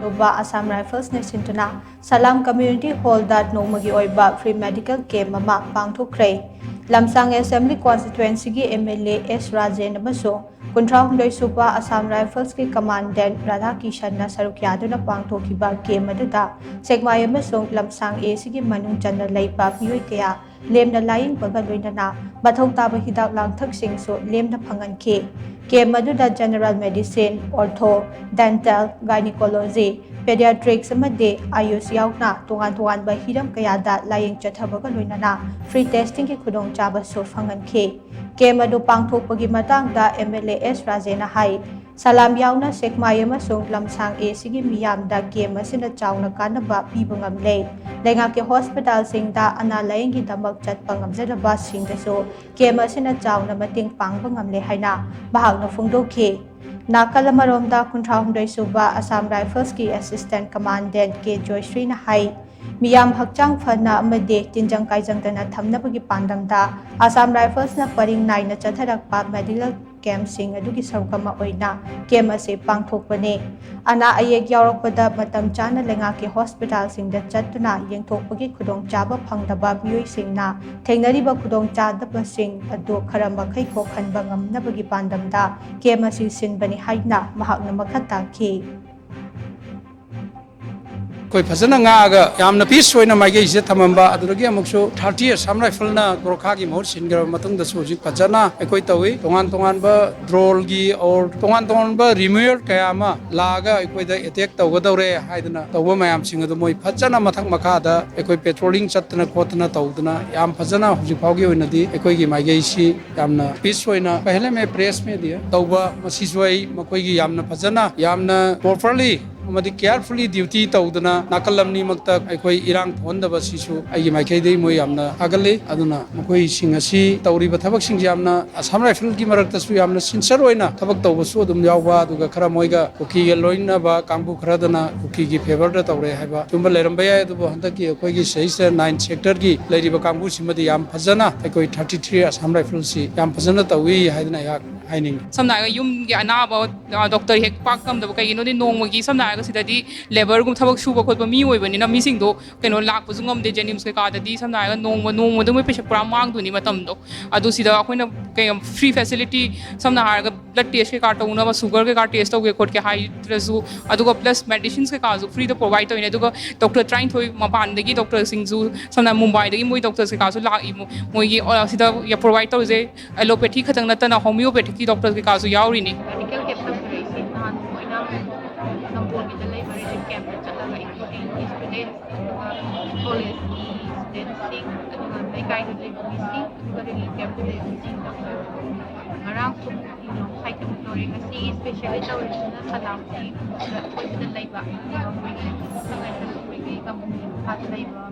Luba Assam Rifles Nesintuna Salam Community Hall that Nomagi Oiba Free Medical Camp Mama Pangtu Kray Lamsang Assembly Constituency gi MLA S Rajen Baso Kuntra Hundoi Supa Assam Rifles ki Commandant Radha Kishan na Sarukyaduna Pangtu Kiba Camp Maduda Segmay Basong Lamsang A Sigi Manung Chana Laipa Pioi Kaya Lem na Lying Bagaluina Bathong Taba Hidak Lang Thak Sing so Lem na Pangan K Camp Maduda General Medicine Ortho Dental Gynecology Pediatrics amade Ayus Yaukna Tungan ba hiram kayada laying chathabaga loinana free testing ki khudong chaba so phangan khe Kemadu pangthokpagi matangda MLA S Rajena hai Salam yauna sekmay amasong lamsang A sigi miyamda game asina chawna kanaba piba ngamle lenga ke hospital singda ana laying gi damak chatpa ngamjadaba singdaso game asina chawna mating pangba ngamle haina bahagna phungdokhe Nakalamaromda Kuntra Hundoi Suba Assam Rifles ki Assistant Commandant K Joyshri na hai Miyam Hakchang Fana Amade Tinjang Kaijang Dana Thamnabagi Pandamda Assam Rifles na paring nai na chatharakpa medical camp sing adugi sarukama oina camp ase pangthokpane ana ayek yaurokpada matam chana lenga ki hospital singda chatuna yengthokpagi khudong chaba phangdaba bioi singna thengnariba khudong chadaba sing adu kharamba khai ko khanba ngamnabagi pandamda camp ase sinbani haina mahakna makhata ki कोई फजना गागा यामना piece होइना माइगे इसे थमंबा अदुरगी अमुकसो 30 असम राइफलना गोरखा की मोर सिनगर मतंग दसो जी फजना एकोइ तवे तोंगान बा ड्रोल की और तोंगान बा रिम्यूअल कयामा लागा एकोइ द अटैक तवगदौरे हाइदना तव मयाम सिंग दो मोइ फजना मथक मखादा एकोइ पेट्रोलिंग चतना खोतना तवदना याम फजना हुजि फावगी होइनदी एकोइ की माइगे इसी यामना पीस होइना पहले में प्रेस में दिया तवबा मसिजोइ मकोइ की यामना फजना यामना प्रॉपर्ली मदि केयरफुली ड्यूटी तौदना नाकलमनी मक्ता अखोई इरांग फोनदब सिसु आइगी माइखैदे मोय यामना आगले अदुना मखोई सिंग असि तौरिबा थबक सिंग यामना असम राइफल की मरक्तसु यामना सिंसर होइना थबक तौबसु अदुम यावबा अदुगा खरा मोयगा कुकी गे लोइनबा कांगबु खरादना कुकी की फेवर द तौरे हाइबा तुंबा लेरंबा याय अदुबो हंतकी अखोईगी सहिसे 9 सेक्टर की लेरिबा कांगबु सिमदि याम फजना अखोई 33 असम राइफल सि याम फजना तौई हाइदना या हाइनिंग समनागा युम गे अनाबा डॉक्टर हेक पाकम दब कइनोदि नोंगमगी समनागा सिददि लेबर गुम थबक सुबा खोदबा मी ओइबनिना मिसिंगदो कइनो लाकपसु ngमदे जेनिम्स के काददि समनागा नोंगमदो मै पेशा पुरा मांगदुनि मतमदो अदु सिदा अखोइना कय फ्री फैसिलिटी समना हारगा ब्लड टेस्ट के कार्ड तौनबा शुगर के कार्ड टेस्ट तौगे खोद के हाइद्रसु अदुगा प्लस मेडिसिन्स के काजु फ्री द प्रोवाइड तौइने अदुगा डॉक्टर ट्राइन थोइ मपानदगी डॉक्टर सिंगजु समना मुंबई दगी मोइ डॉक्टर्स के काजु लाइ मोइगी सिदा या प्रोवाइड तौजे एलोपैथी खतंग नतना होमियोपैथी की डॉक्टर के काजु यावरिनि मेडिकल कैंप तौरैसि नहान मोइना नंबोगी द लैबा relief camp चलगा including students college की स्टूडेंट्स अदुगा लेकाई द लैबा मिसिंग अदुगा रिलिफ कैंप द लैबा missing doctor marang sum ino khai tum tori ngasi especially tawrina salam ki koy द लैबा मोइगी samai द मोइगी कम हाथ लैबा